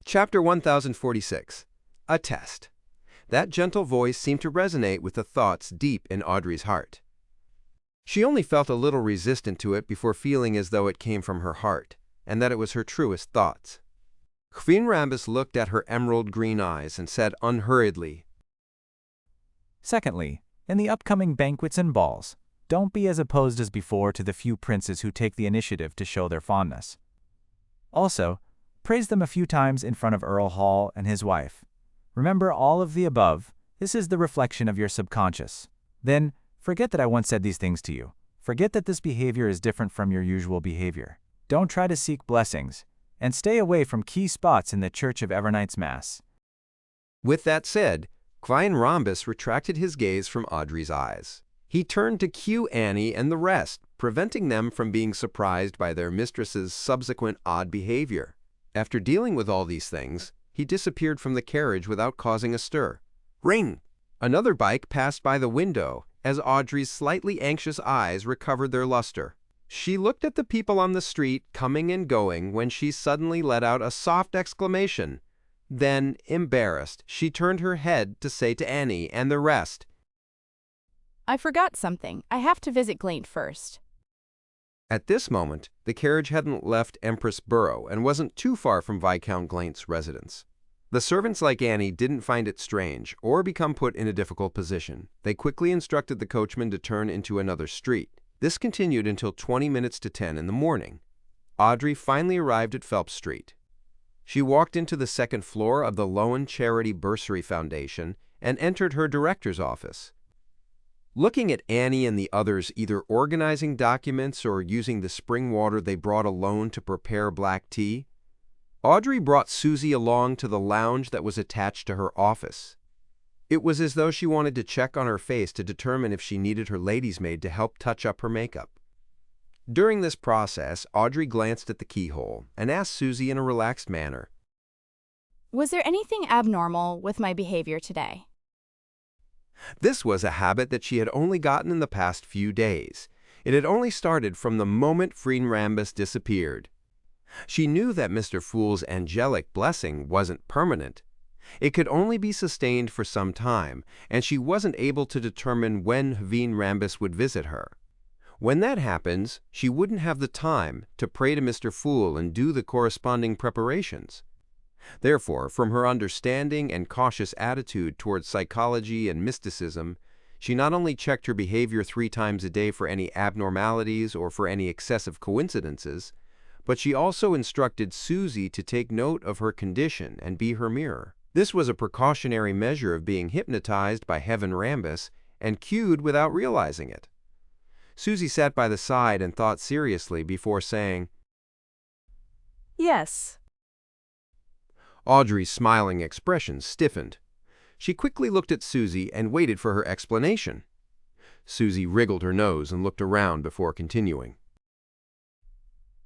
Chapter 1046. A Test. That gentle voice seemed to resonate with the thoughts deep in Audrey's heart. She only felt a little resistant to it before feeling as though it came from her heart, and that it was her truest thoughts. Klein Moretti looked at her emerald green eyes and said unhurriedly, Secondly, in the upcoming banquets and balls, don't be as opposed as before to the few princes who take the initiative to show their fondness. Also, praise them a few times in front of Earl Hall and his wife. Remember all of the above. This is the reflection of your subconscious. Then, forget that I once said these things to you. Forget that this behavior is different from your usual behavior. Don't try to seek blessings, and stay away from key spots in the Church of Evernight's Mass. With that said, Klein Moretti retracted his gaze from Audrey's eyes. He turned to cue Annie and the rest, preventing them from being surprised by their mistress's subsequent odd behavior. After dealing with all these things, he disappeared from the carriage without causing a stir. Ring! Another bike passed by the window as Audrey's slightly anxious eyes recovered their luster. She looked at the people on the street coming and going when she suddenly let out a soft exclamation. Then, embarrassed, she turned her head to say to Annie and the rest, I forgot something. I have to visit Glaint first. At this moment, the carriage hadn't left Empress Borough and wasn't too far from Viscount Glaint's residence. The servants like Annie didn't find it strange or become put in a difficult position. They quickly instructed the coachman to turn into another street. This continued until 20 minutes to 10 in the morning. Audrey finally arrived at Phelps Street. She walked into the second floor of the Lowen Charity Bursary Foundation and entered her director's office. Looking at Annie and the others either organizing documents or using the spring water they brought alone to prepare black tea, Audrey brought Susie along to the lounge that was attached to her office. It was as though she wanted to check on her face to determine if she needed her lady's maid to help touch up her makeup. During this process, Audrey glanced at the keyhole and asked Susie in a relaxed manner, Was there anything abnormal with my behavior today? This was a habit that she had only gotten in the past few days. It had only started from the moment Klein Moretti disappeared. She knew that Mr. Fool's angelic blessing wasn't permanent. It could only be sustained for some time, and she wasn't able to determine when Klein Moretti would visit her. When that happens, she wouldn't have the time to pray to Mr. Fool and do the corresponding preparations. Therefore, from her understanding and cautious attitude towards psychology and mysticism, she not only checked her behavior 3 times a day for any abnormalities or for any excessive coincidences, but she also instructed Susie to take note of her condition and be her mirror. This was a precautionary measure of being hypnotized by Klein Moretti and cued without realizing it. Susie sat by the side and thought seriously before saying, Yes. Audrey's smiling expression stiffened. She quickly looked at Susie and waited for her explanation. Susie wriggled her nose and looked around before continuing.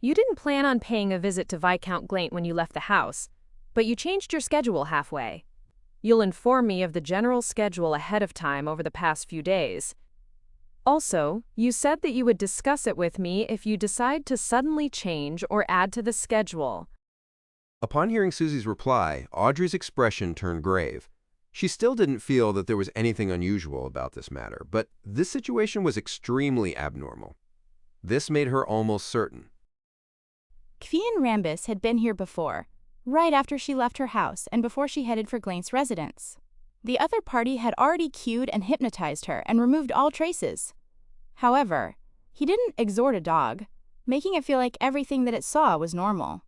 You didn't plan on paying a visit to Viscount Glaint when you left the house, but you changed your schedule halfway. You'll inform me of the general schedule ahead of time over the past few days. Also, you said that you would discuss it with me if you decide to suddenly change or add to the schedule. Upon hearing Susie's reply, Audrey's expression turned grave. She still didn't feel that there was anything unusual about this matter, but this situation was extremely abnormal. This made her almost certain. Klein Moretti had been here before, right after she left her house and before she headed for Glaint's residence. The other party had already cued and hypnotized her and removed all traces. However, he didn't exhort a dog, making it feel like everything that it saw was normal.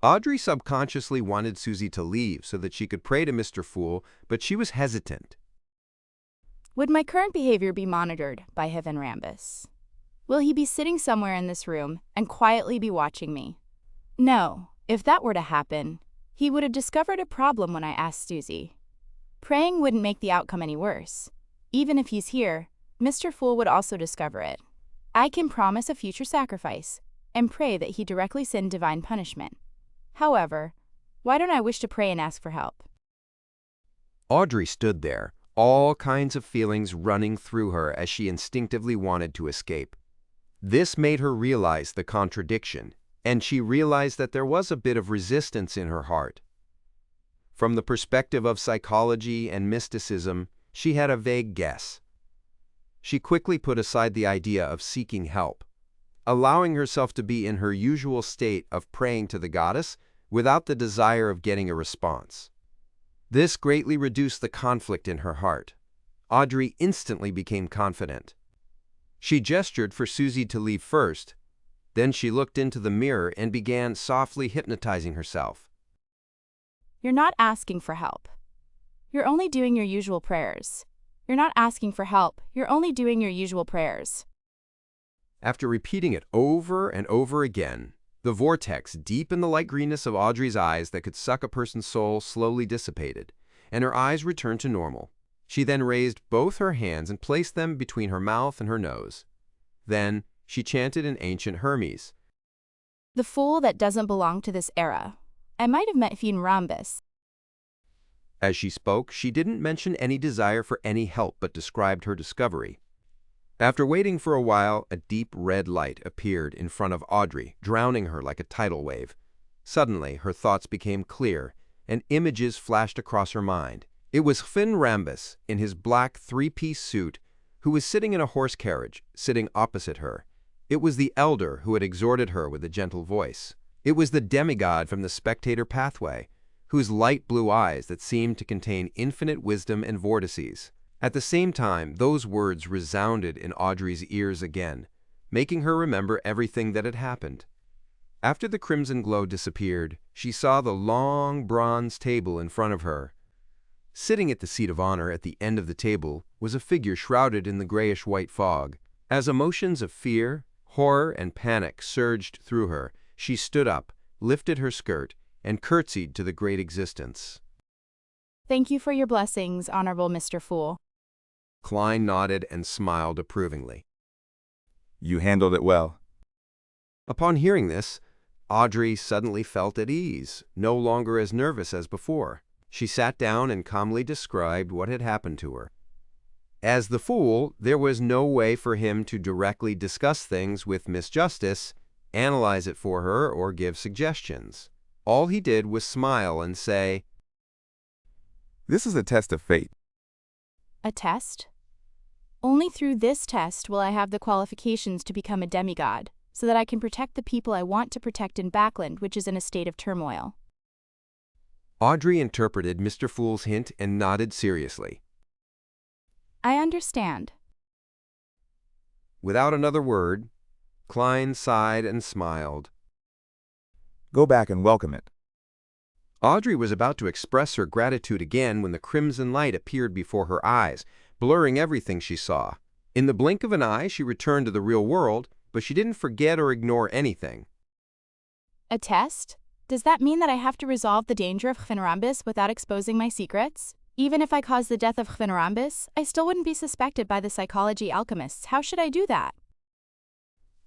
Audrey subconsciously wanted Susie to leave so that she could pray to Mr. Fool, but she was hesitant. Would my current behavior be monitored by Klein Moretti? Will he be sitting somewhere in this room and quietly be watching me? No, if that were to happen, he would have discovered a problem when I asked Susie. Praying wouldn't make the outcome any worse. Even if he's here, Mr. Fool would also discover it. I can promise a future sacrifice and pray that he directly send divine punishment. However, why don't I wish to pray and ask for help? Audrey stood there, all kinds of feelings running through her as she instinctively wanted to escape. This made her realize the contradiction. and she realized that there was a bit of resistance in her heart. From the perspective of psychology and mysticism, she had a vague guess. She quickly put aside the idea of seeking help, allowing herself to be in her usual state of praying to the goddess without the desire of getting a response. This greatly reduced the conflict in her heart. Audrey instantly became confident. She gestured for Susie to leave first. Then she looked into the mirror and began softly hypnotizing herself. You're not asking for help. You're only doing your usual prayers. You're not asking for help. You're only doing your usual prayers. After repeating it over and over again, the vortex deep in the light greenness of Audrey's eyes that could suck a person's soul slowly dissipated, and her eyes returned to normal. She then raised both her hands and placed them between her mouth and her nose. Then she chanted in ancient Hermes. The fool that doesn't belong to this era. I might have met Hyphen Rambus. As she spoke, she didn't mention any desire for any help but described her discovery. After waiting for a while, a deep red light appeared in front of Audrey, drowning her like a tidal wave. Suddenly, her thoughts became clear, and images flashed across her mind. It was Hyphen Rambus, in his black three-piece suit, who was sitting in a horse carriage, sitting opposite her. It was the elder who had exhorted her with a gentle voice. It was the demigod from the Spectator pathway, whose light blue eyes that seemed to contain infinite wisdom and vortices. At the same time, those words resounded in Audrey's ears again, making her remember everything that had happened. After the crimson glow disappeared, she saw the long bronze table in front of her. Sitting at the seat of honor at the end of the table was a figure shrouded in the grayish-white fog. As emotions of fear, horror, and panic surged through her, she stood up, lifted her skirt, and curtsied to the great existence. Thank you for your blessings, Honorable Mr. Fool. Klein nodded and smiled approvingly. You handled it well. Upon hearing this, Audrey suddenly felt at ease, no longer as nervous as before. She sat down and calmly described what had happened to her. As the fool, there was no way for him to directly discuss things with Miss Justice, analyze it for her, or give suggestions. All he did was smile and say, This is a test of fate. A test? Only through this test will I have the qualifications to become a demigod, so that I can protect the people I want to protect in Backland, which is in a state of turmoil. Audrey interpreted Mr. Fool's hint and nodded seriously. I understand. Without another word, Klein sighed and smiled. Go back and welcome it. Audrey was about to express her gratitude again when the crimson light appeared before her eyes, blurring everything she saw. In the blink of an eye, she returned to the real world, but she didn't forget or ignore anything. A test? Does that mean that I have to resolve the danger of Hyphen without exposing my secrets? Even if I cause the death of Hyphen I still wouldn't be suspected by the psychology alchemists. How should I do that?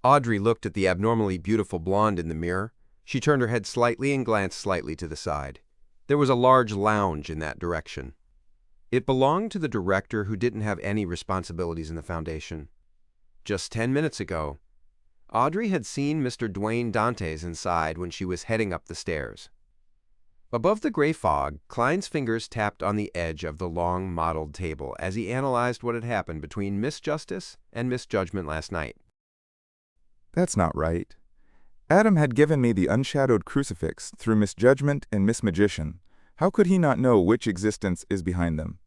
Audrey looked at the abnormally beautiful blonde in the mirror. She turned her head slightly and glanced slightly to the side. There was a large lounge in that direction. It belonged to the director, who didn't have any responsibilities in the foundation. Just 10 minutes ago, Audrey had seen Mr. Dwayne Dantes inside when she was heading up the stairs. Above the gray fog, Klein's fingers tapped on the edge of the long modeled table as he analyzed what had happened between Miss Justice and Miss Judgment last night. That's not right. Adam had given me the unshadowed crucifix through Miss Judgment and Miss Magician. How could he not know which existence is behind them?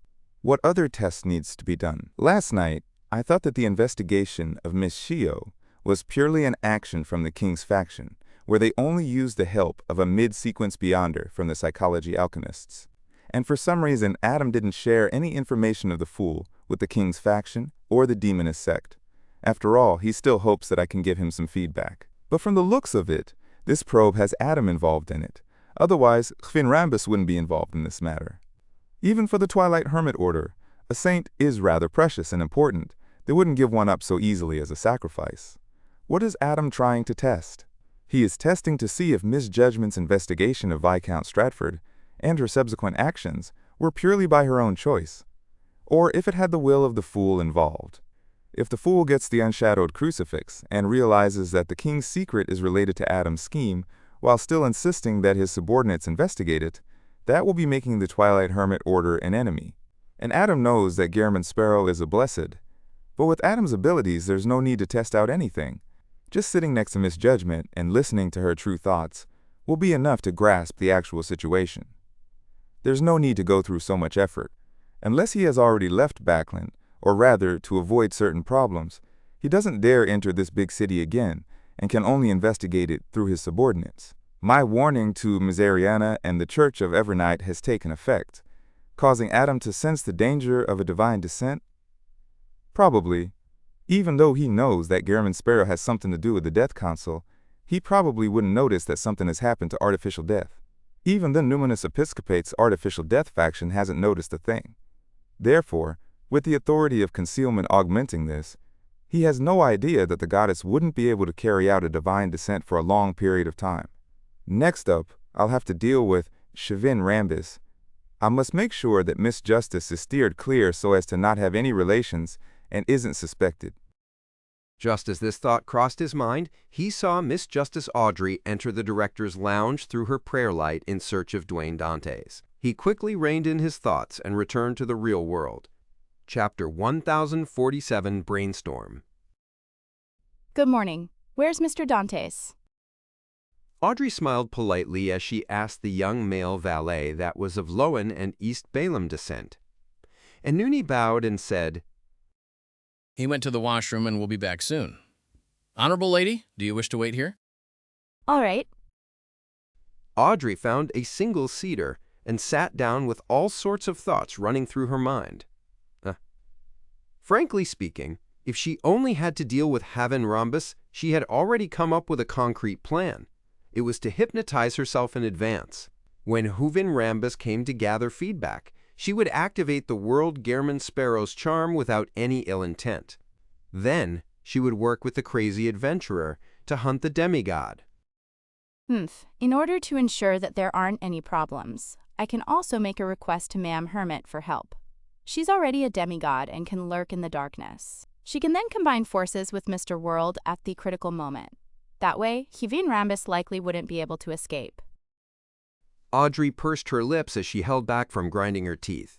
What other test needs to be done? Last night, I thought that the investigation of Miss Shio was purely an action from the King's faction, where they only used the help of a mid-sequence beyonder from the psychology alchemists. And for some reason, Adam didn't share any information of the Fool with the King's faction or the demonist sect. After all, he still hopes that I can give him some feedback. But from the looks of it, this probe has Adam involved in it. Otherwise, Hyphen Rambus wouldn't be involved in this matter. Even for the Twilight Hermit Order, a saint is rather precious and important. They wouldn't give one up so easily as a sacrifice. What is Adam trying to test? He is testing to see if Miss Judgment's investigation of Viscount Stratford and her subsequent actions were purely by her own choice, or if it had the will of the Fool involved. If the fool gets the unshadowed crucifix and realizes that the king's secret is related to Adam's scheme, while still insisting that his subordinates investigate it, that will be making the Twilight Hermit Order an enemy. And Adam knows that Gehrman Sparrow is a blessed. But with Adam's abilities, there's no need to test out anything. Just sitting next to Misjudgment and listening to her true thoughts will be enough to grasp the actual situation. There's no need to go through so much effort. Unless he has already left Backland, or rather, to avoid certain problems, he doesn't dare enter this big city again and can only investigate it through his subordinates. My warning to Miseriana and the Church of Evernight has taken effect, causing Adam to sense the danger of a divine descent? Probably. Even though he knows that Gehrman Sparrow has something to do with the Death Council, he probably wouldn't notice that something has happened to Artificial Death. Even the Numinous Episcopate's Artificial Death faction hasn't noticed a thing. Therefore, with the authority of concealment augmenting this, he has no idea that the goddess wouldn't be able to carry out a divine descent for a long period of time. Next up, I'll have to deal with Chivin Rambis. I must make sure that Miss Justice is steered clear so as to not have any relations and isn't suspected. Just as this thought crossed his mind, he saw Miss Justice Audrey enter the director's lounge through her prayer light in search of Dwayne Dantes. He quickly reined in his thoughts and returned to the real world. Chapter 1047, Brainstorm. Good morning. Where's Mr. Dantes? Audrey smiled politely as she asked the young male valet that was of Lowen and East Balaam descent. And Nooney bowed and said, "He went to the washroom and will be back soon. Honorable lady, do you wish to wait here?" All right. Audrey found a single seater and sat down with all sorts of thoughts running through her mind. Frankly speaking, if she only had to deal with Havin Rhombus, she had already come up with a concrete plan. It was to hypnotize herself in advance. When Huvin Rambus came to gather feedback, she would activate the World Gehrman Sparrow's charm without any ill intent. Then, she would work with the crazy adventurer to hunt the demigod. In order to ensure that there aren't any problems, I can also make a request to Ma'am Hermit for help. She's already a demigod and can lurk in the darkness. She can then combine forces with Mr. World at the critical moment. That way, Huvin Rambus likely wouldn't be able to escape. Audrey pursed her lips as she held back from grinding her teeth.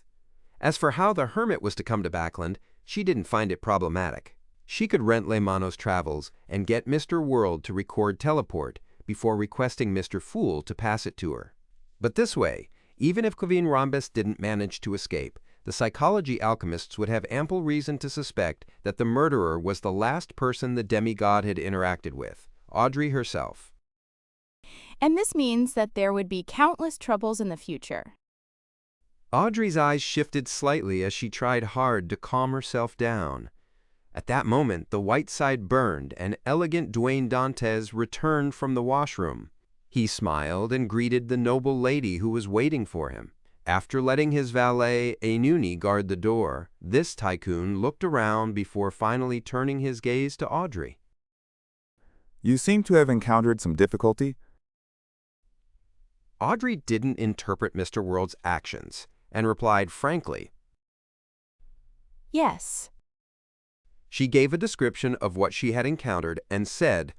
As for how the hermit was to come to Backland, she didn't find it problematic. She could rent Lemanos Travels and get Mr. World to record teleport before requesting Mr. Fool to pass it to her. But this way, even if Huvin Rambus didn't manage to escape, the psychology alchemists would have ample reason to suspect that the murderer was the last person the demigod had interacted with, Audrey herself. And this means that there would be countless troubles in the future. Audrey's eyes shifted slightly as she tried hard to calm herself down. At that moment, the white side burned and elegant Dwayne Dantes returned from the washroom. He smiled and greeted the noble lady who was waiting for him. After letting his valet, Anuni, guard the door, this tycoon looked around before finally turning his gaze to Audrey. You seem to have encountered some difficulty. Audrey didn't interpret Mr. World's actions and replied frankly. Yes. She gave a description of what she had encountered and said,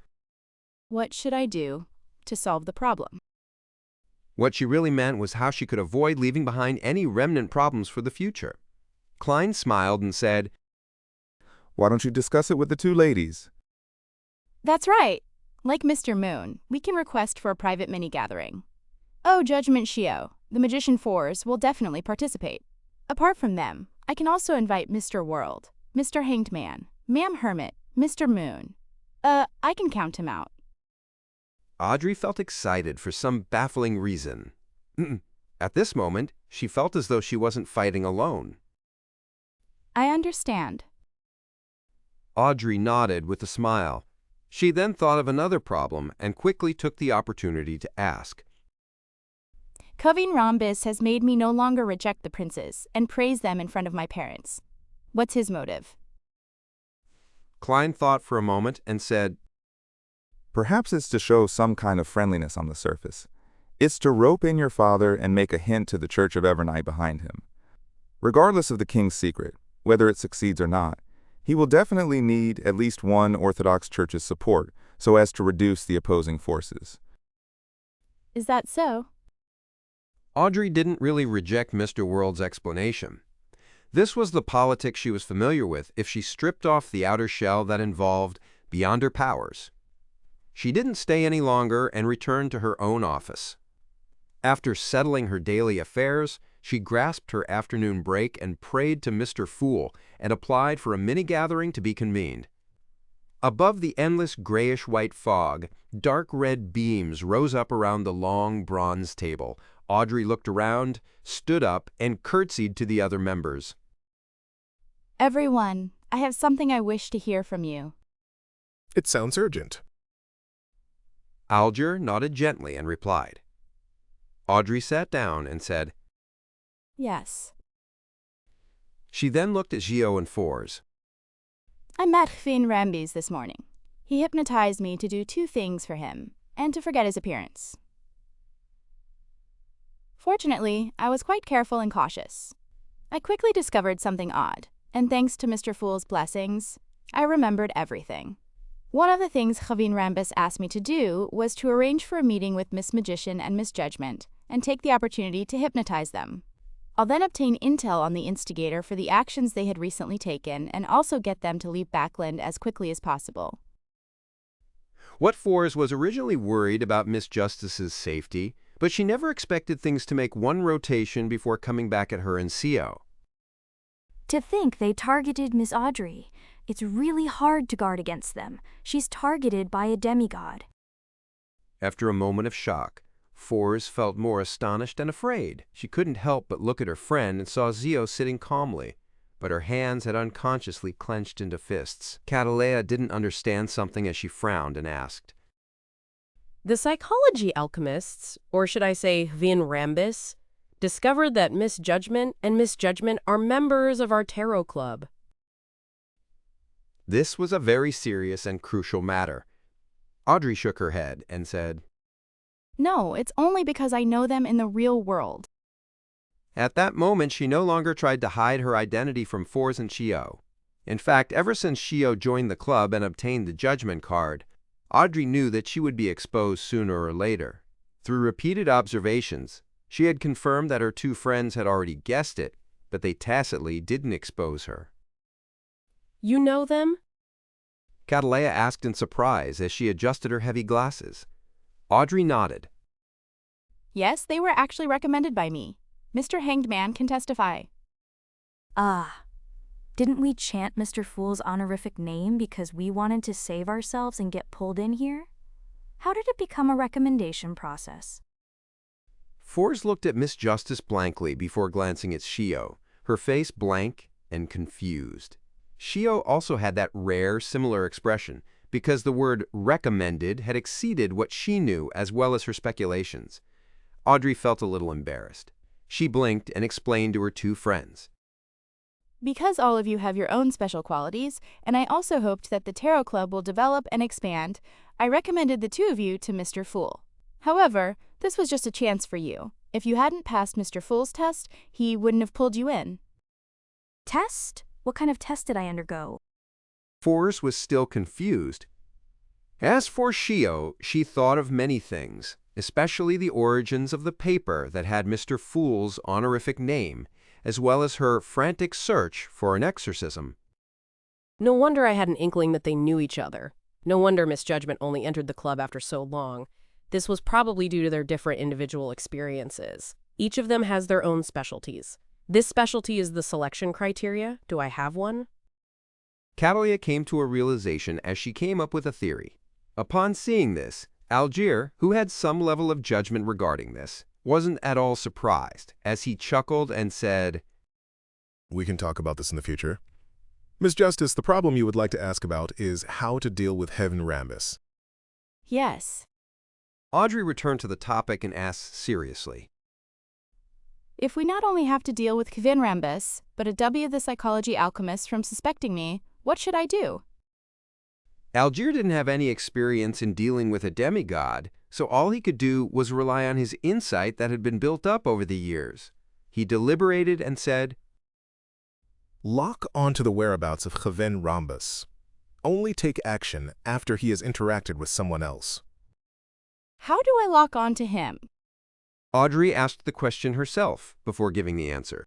What should I do to solve the problem? What she really meant was how she could avoid leaving behind any remnant problems for the future. Klein smiled and said, Why don't you discuss it with the two ladies? That's right. Like Mr. Moon, we can request for a private mini-gathering. Oh, Judgment Shio, the Magician Fours will definitely participate. Apart from them, I can also invite Mr. World, Mr. Hanged Man, Ma'am Hermit, Mr. Moon. I can count him out. Audrey felt excited for some baffling reason. At this moment, she felt as though she wasn't fighting alone. I understand. Audrey nodded with a smile. She then thought of another problem and quickly took the opportunity to ask. Huvin Rambus has made me no longer reject the princes and praise them in front of my parents. What's his motive? Klein thought for a moment and said, Perhaps it's to show some kind of friendliness on the surface. It's to rope in your father and make a hint to the Church of Evernight behind him. Regardless of the king's secret, whether it succeeds or not, He will definitely need at least one Orthodox Church's support so as to reduce the opposing forces. Is that so? Audrey didn't really reject Mr. World's explanation. This was the politics she was familiar with if she stripped off the outer shell that involved beyond her powers. She didn't stay any longer and returned to her own office. After settling her daily affairs, she grasped her afternoon break and prayed to Mr. Fool and applied for a mini-gathering to be convened. Above the endless grayish-white fog, dark red beams rose up around the long bronze table. Audrey looked around, stood up, and curtsied to the other members. Everyone, I have something I wish to hear from you. It sounds urgent. Alger nodded gently and replied. Audrey sat down and said, Yes. She then looked at Gio and Fours. I met Klein Moretti this morning. He hypnotized me to do 2 things for him, and to forget his appearance. Fortunately, I was quite careful and cautious. I quickly discovered something odd, and thanks to Mr. Fool's blessings, I remembered everything. One of the things Klein Moretti asked me to do was to arrange for a meeting with Miss Magician and Miss Judgment, and take the opportunity to hypnotize them. I'll then obtain intel on the instigator for the actions they had recently taken, and also get them to leave Backland as quickly as possible. What Fours was originally worried about Miss Justice's safety, but she never expected things to make one rotation before coming back at her and CO. To think they targeted Miss Audrey. It's really hard to guard against them. She's targeted by a demigod. After a moment of shock, Fours felt more astonished and afraid. She couldn't help but look at her friend and saw Zio sitting calmly, but her hands had unconsciously clenched into fists. Catalea didn't understand something as she frowned and asked, The psychology alchemists, or should I say Vin Rambis, discovered that Miss Judgment and Miss Judgment are members of our tarot club. This was a very serious and crucial matter. Audrey shook her head and said, No, it's only because I know them in the real world. At that moment, she no longer tried to hide her identity from Fours and Shio. In fact, ever since Shio joined the club and obtained the Judgment card, Audrey knew that she would be exposed sooner or later. Through repeated observations, she had confirmed that her 2 friends had already guessed it, but they tacitly didn't expose her. You know them? Catalea asked in surprise as she adjusted her heavy glasses. Audrey nodded. Yes, they were actually recommended by me. Mr. Hanged Man can testify. Didn't we chant Mr. Fool's honorific name because we wanted to save ourselves and get pulled in here? How did it become a recommendation process? Fours looked at Miss Justice blankly before glancing at Shio, her face blank and confused. Shio also had that rare, similar expression because the word recommended had exceeded what she knew as well as her speculations. Audrey felt a little embarrassed. She blinked and explained to her 2 friends. Because all of you have your own special qualities, and I also hoped that the Tarot Club will develop and expand, I recommended the 2 of you to Mr. Fool. However, this was just a chance for you. If you hadn't passed Mr. Fool's test, he wouldn't have pulled you in. Test? What kind of test did I undergo? Fours was still confused. As for Shio, she thought of many things, especially the origins of the paper that had Mr. Fool's honorific name, as well as her frantic search for an exorcism. No wonder I had an inkling that they knew each other. No wonder Miss Judgment only entered the club after so long. This was probably due to their different individual experiences. Each of them has their own specialties. This specialty is the selection criteria. Do I have one? Catalea came to a realization as she came up with a theory. Upon seeing this, Algier, who had some level of judgment regarding this, wasn't at all surprised, as he chuckled and said, We can talk about this in the future. Miss Justice, the problem you would like to ask about is how to deal with Heaven Rambis. Yes. Audrey returned to the topic and asked seriously, If we not only have to deal with Klein Moretti, but a W the psychology alchemist from suspecting me, what should I do? Algier didn't have any experience in dealing with a demigod, so all he could do was rely on his insight that had been built up over the years. He deliberated and said, Lock onto the whereabouts of Hyphen Rambus. Only take action after he has interacted with someone else. How do I lock on to him? Audrey asked the question herself before giving the answer.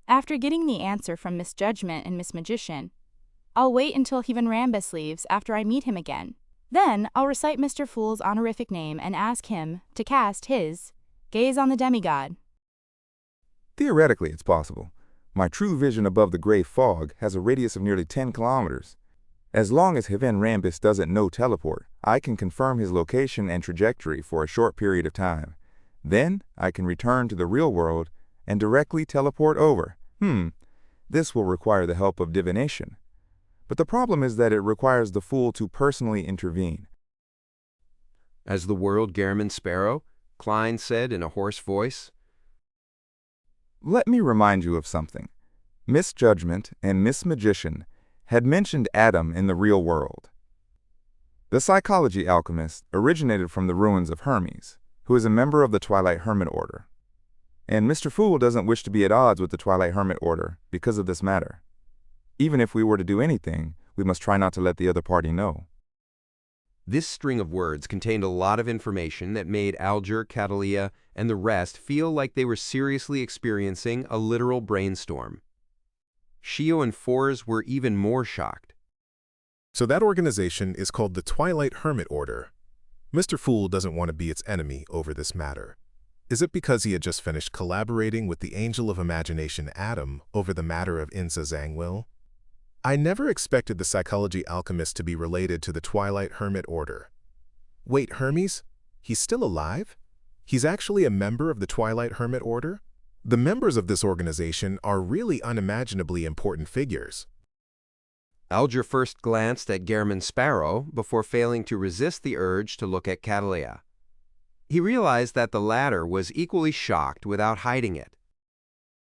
After getting the answer from Miss Judgment and Miss Magician, I'll wait until Hyphen Rambus leaves after I meet him again. Then I'll recite Mr. Fool's honorific name and ask him to cast his gaze on the demigod. Theoretically, it's possible. My true vision above the gray fog has a radius of nearly 10 kilometers. As long as Hyphen Rambus doesn't know teleport, I can confirm his location and trajectory for a short period of time. Then I can return to the real world and directly teleport over. This will require the help of divination. But the problem is that it requires the Fool to personally intervene. As the world Gairman Sparrow, Klein said in a hoarse voice. Let me remind you of something. Miss Judgment and Miss Magician had mentioned Adam in the real world. The psychology alchemist originated from the ruins of Hermes, who is a member of the Twilight Hermit Order. And Mr. Fool doesn't wish to be at odds with the Twilight Hermit Order because of this matter. Even if we were to do anything, we must try not to let the other party know. This string of words contained a lot of information that made Alger, Catalia, and the rest feel like they were seriously experiencing a literal brainstorm. Shio and Fors were even more shocked. So that organization is called the Twilight Hermit Order. Mr. Fool doesn't want to be its enemy over this matter. Is it because he had just finished collaborating with the Angel of Imagination Adam over the matter of Insa Zangwill? I never expected the psychology alchemist to be related to the Twilight Hermit Order. Wait, Hermes? He's still alive? He's actually a member of the Twilight Hermit Order? The members of this organization are really unimaginably important figures. Alger first glanced at Gairman Sparrow before failing to resist the urge to look at Catalia. He realized that the latter was equally shocked without hiding it.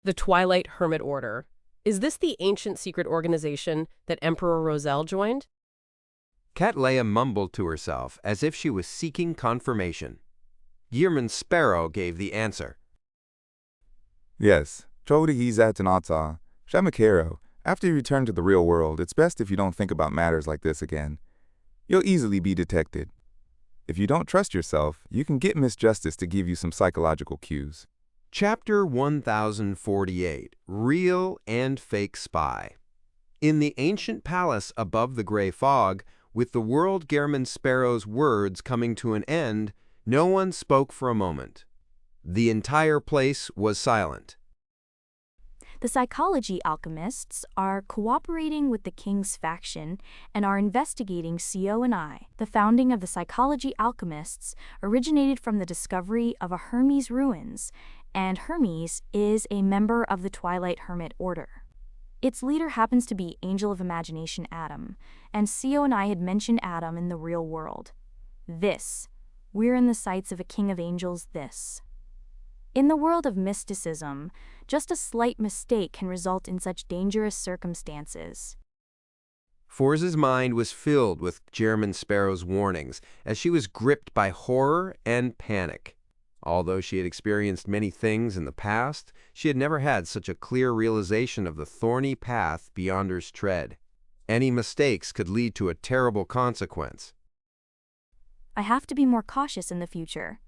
The Twilight Hermit Order. Is this the ancient secret organization that Emperor Roselle joined? Catalia mumbled to herself as if she was seeking confirmation. Gairman Sparrow gave the answer. Yes, Chodi Zatanata, Shamakero. After you return to the real world, it's best if you don't think about matters like this again. You'll easily be detected. If you don't trust yourself, you can get Miss Justice to give you some psychological cues. Chapter 1048, Real and Fake Spy. In the ancient palace above the gray fog, with the world Gairman Sparrow's words coming to an end, no one spoke for a moment. The entire place was silent. The psychology alchemists are cooperating with the king's faction and are investigating CO and I. The founding of the psychology alchemists originated from the discovery of a Hermes ruins, and Hermes is a member of the Twilight Hermit Order. Its leader happens to be Angel of Imagination Adam, and CO and I had mentioned Adam in the real world. We're in the sights of a king of angels. In the world of mysticism, just a slight mistake can result in such dangerous circumstances. Fors's mind was filled with Gairman Sparrow's warnings as she was gripped by horror and panic. Although she had experienced many things in the past, she had never had such a clear realization of the thorny path beyonder's tread. Any mistakes could lead to a terrible consequence. I have to be more cautious in the future.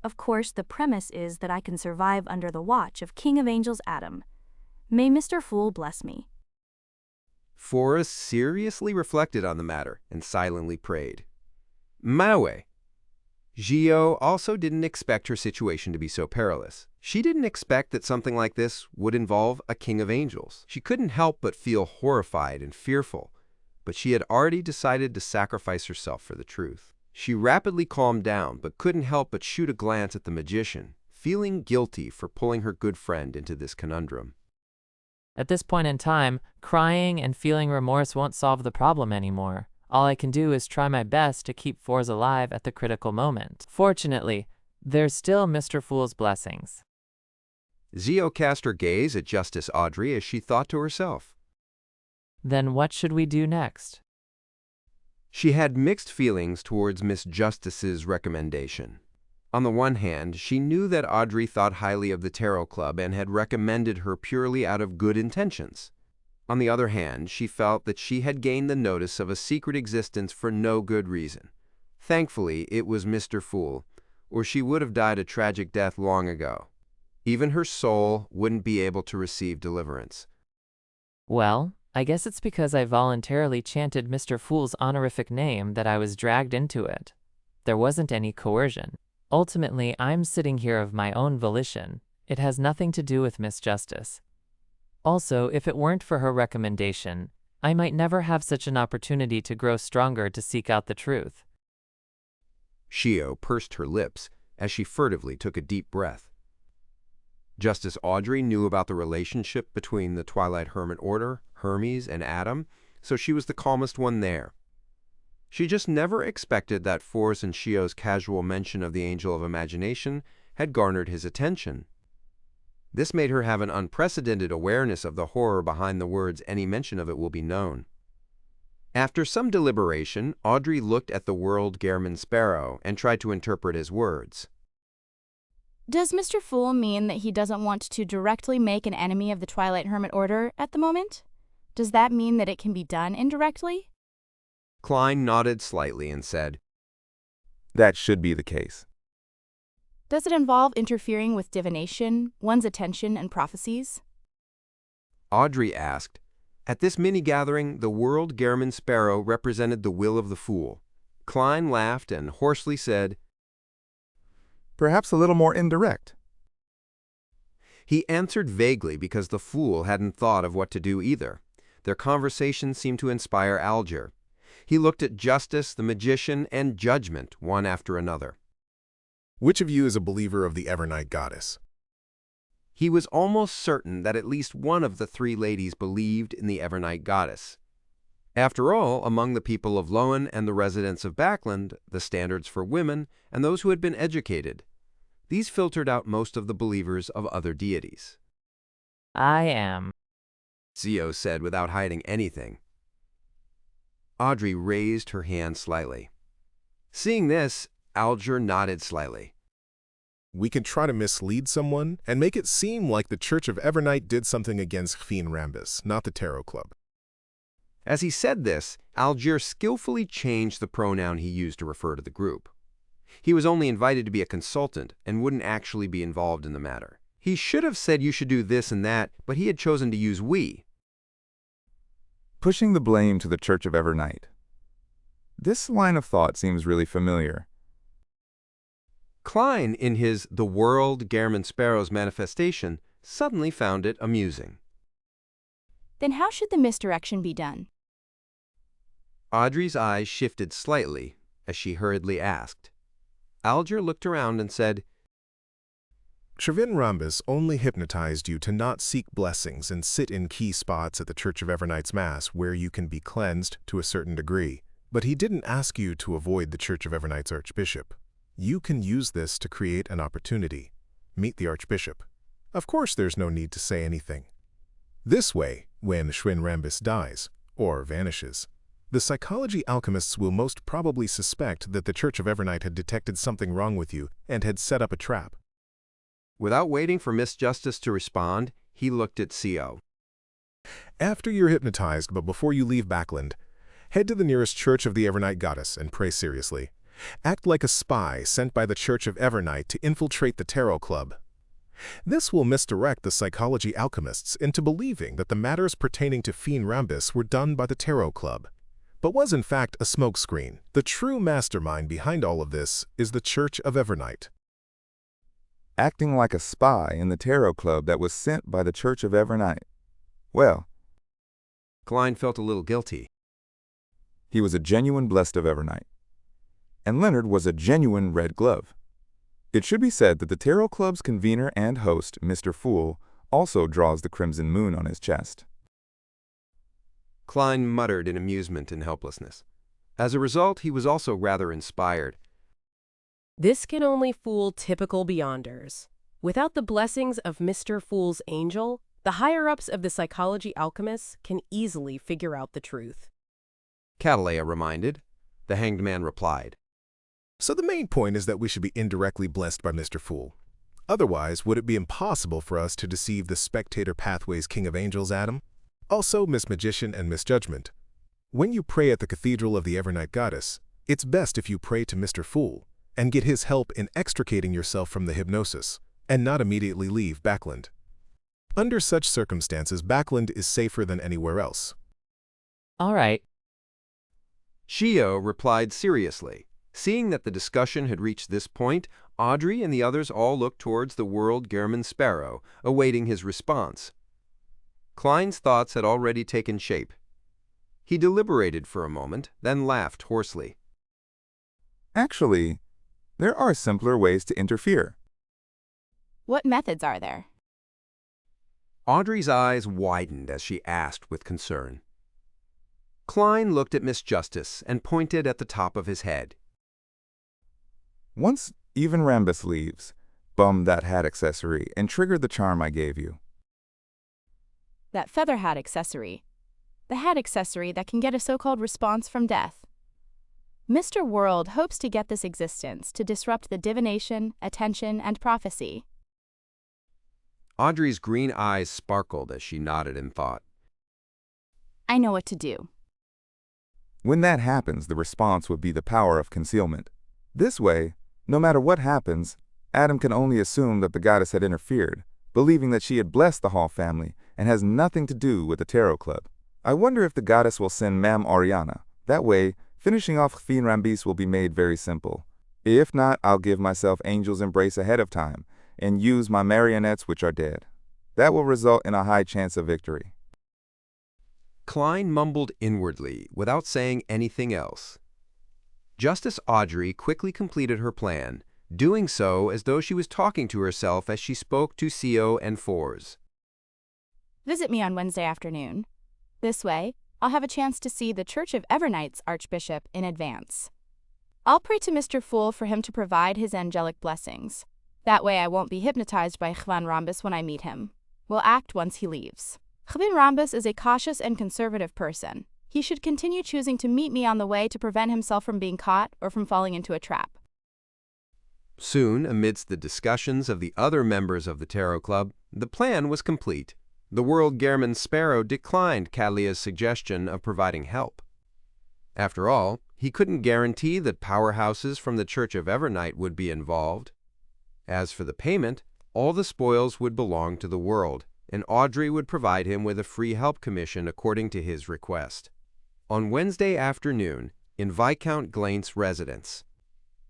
Of course, the premise is that I can survive under the watch of King of Angels Adam. May Mr. Fool bless me. Fors seriously reflected on the matter and silently prayed. Maui. Gio also didn't expect her situation to be so perilous. She didn't expect that something like this would involve a king of angels. She couldn't help but feel horrified and fearful, but she had already decided to sacrifice herself for the truth. She rapidly calmed down, but couldn't help but shoot a glance at the magician, feeling guilty for pulling her good friend into this conundrum. At this point in time, crying and feeling remorse won't solve the problem anymore. All I can do is try my best to keep Fors alive at the critical moment. Fortunately, there's still Mr. Fool's blessings. Zio cast her gaze at Justice Audrey as she thought to herself. Then what should we do next? She had mixed feelings towards Miss Justice's recommendation. On the one hand, she knew that Audrey thought highly of the Tarot Club and had recommended her purely out of good intentions. On the other hand, she felt that she had gained the notice of a secret existence for no good reason. Thankfully, it was Mr. Fool, or she would have died a tragic death long ago. Even her soul wouldn't be able to receive deliverance. Well, I guess it's because I voluntarily chanted Mr. Fool's honorific name that I was dragged into it. There wasn't any coercion. Ultimately, I'm sitting here of my own volition. It has nothing to do with Miss Justice. Also, if it weren't for her recommendation, I might never have such an opportunity to grow stronger to seek out the truth. Shio pursed her lips as she furtively took a deep breath. Justice Audrey knew about the relationship between the Twilight Hermit Order, Hermes, and Adam, so she was the calmest one there. She just never expected that Force and Shio's casual mention of the Angel of Imagination had garnered his attention. This made her have an unprecedented awareness of the horror behind the words "any mention of it will be known." After some deliberation, Audrey looked at the World Gairman Sparrow and tried to interpret his words. Does Mr. Fool mean that he doesn't want to directly make an enemy of the Twilight Hermit Order at the moment? Does that mean that it can be done indirectly? Klein nodded slightly and said, That should be the case. Does it involve interfering with divination, one's attention, and prophecies? Audrey asked. At this mini-gathering, the World Gairman Sparrow represented the will of the Fool. Klein laughed and hoarsely said, Perhaps a little more indirect. He answered vaguely because the Fool hadn't thought of what to do either. Their conversation seemed to inspire Alger. He looked at Justice, the Magician, and Judgment, one after another. Which of you is a believer of the Evernight Goddess? He was almost certain that at least one of the three ladies believed in the Evernight Goddess. After all, among the people of Lowen and the residents of Backland, the standards for women, and those who had been educated, these filtered out most of the believers of other deities. I am. Zio said without hiding anything. Audrey raised her hand slightly. Seeing this, Alger nodded slightly. We can try to mislead someone and make it seem like the Church of Evernight did something against Fiend Rambus, not the Tarot Club. As he said this, Alger skillfully changed the pronoun he used to refer to the group. He was only invited to be a consultant and wouldn't actually be involved in the matter. He should have said you should do this and that, but he had chosen to use we. Pushing the blame to the Church of Evernight. This line of thought seems really familiar. Klein, in his The World Gairman Sparrow's manifestation, suddenly found it amusing. Then how should the misdirection be done? Audrey's eyes shifted slightly as she hurriedly asked. Alger looked around and said, Shavin Rambus only hypnotized you to not seek blessings and sit in key spots at the Church of Evernight's Mass where you can be cleansed to a certain degree, but he didn't ask you to avoid the Church of Evernight's Archbishop. You can use this to create an opportunity. Meet the Archbishop. Of course there's no need to say anything. This way, when Schwinn Rambus dies, or vanishes, the psychology alchemists will most probably suspect that the Church of Evernight had detected something wrong with you and had set up a trap. Without waiting for Miss Justice to respond, he looked at Co. After you're hypnotized, but before you leave Backland, head to the nearest Church of the Evernight Goddess and pray seriously. Act like a spy sent by the Church of Evernight to infiltrate the Tarot Club. This will misdirect the psychology alchemists into believing that the matters pertaining to Fiend Rambus were done by the Tarot Club, but was in fact a smokescreen. The true mastermind behind all of this is the Church of Evernight. Acting like a spy in the Tarot Club that was sent by the Church of Evernight. Well, Klein felt a little guilty. He was a genuine blessed of Evernight. And Leonard was a genuine Red Glove. It should be said that the Tarot Club's convener and host, Mr. Fool, also draws the crimson moon on his chest. Klein muttered in amusement and helplessness. As a result, he was also rather inspired. This can only fool typical Beyonders. Without the blessings of Mr. Fool's angel, the higher-ups of the psychology alchemists can easily figure out the truth. Catalea reminded. The Hanged Man replied. So the main point is that we should be indirectly blessed by Mr. Fool. Otherwise, would it be impossible for us to deceive the Spectator Pathway's King of Angels, Adam? Also, Miss Magician and Miss Judgment. When you pray at the Cathedral of the Evernight Goddess, it's best if you pray to Mr. Fool and get his help in extricating yourself from the hypnosis, and not immediately leave Backland. Under such circumstances, Backland is safer than anywhere else. All right. Shio replied seriously. Seeing that the discussion had reached this point, Audrey and the others all looked towards the World German Sparrow, awaiting his response. Klein's thoughts had already taken shape. He deliberated for a moment, then laughed hoarsely. Actually, there are simpler ways to interfere. What methods are there? Audrey's eyes widened as she asked with concern. Klein looked at Miss Justice and pointed at the top of his head. Once even Rambus leaves, bum that hat accessory and trigger the charm I gave you. That feather hat accessory. The hat accessory that can get a so-called response from death. Mr. World hopes to get this existence to disrupt the divination, attention, and prophecy. Audrey's green eyes sparkled as she nodded in thought. I know what to do. When that happens, the response would be the power of concealment. This way, no matter what happens, Adam can only assume that the goddess had interfered, believing that she had blessed the Hall family and has nothing to do with the Tarot Club. I wonder if the goddess will send Ma'am Oriana. That way, finishing off Khfin Rambis will be made very simple. If not, I'll give myself Angel's Embrace ahead of time and use my marionettes which are dead. That will result in a high chance of victory. Klein mumbled inwardly, without saying anything else. Justice Audrey quickly completed her plan, doing so as though she was talking to herself as she spoke to CO and Fours. Visit me on Wednesday afternoon. This way, I'll have a chance to see the Church of Evernights Archbishop in advance. I'll pray to Mr. Fool for him to provide his angelic blessings. That way I won't be hypnotized by Khfin Rambis when I meet him. We'll act once he leaves. Khfin Rambis is a cautious and conservative person. He should continue choosing to meet me on the way to prevent himself from being caught or from falling into a trap. Soon, amidst the discussions of the other members of the Tarot Club, the plan was complete. The World German Sparrow declined Katlia's suggestion of providing help. After all, he couldn't guarantee that powerhouses from the Church of Evernight would be involved. As for the payment, all the spoils would belong to the world, and Audrey would provide him with a free help commission according to his request. On Wednesday afternoon, in Viscount Glaint's residence.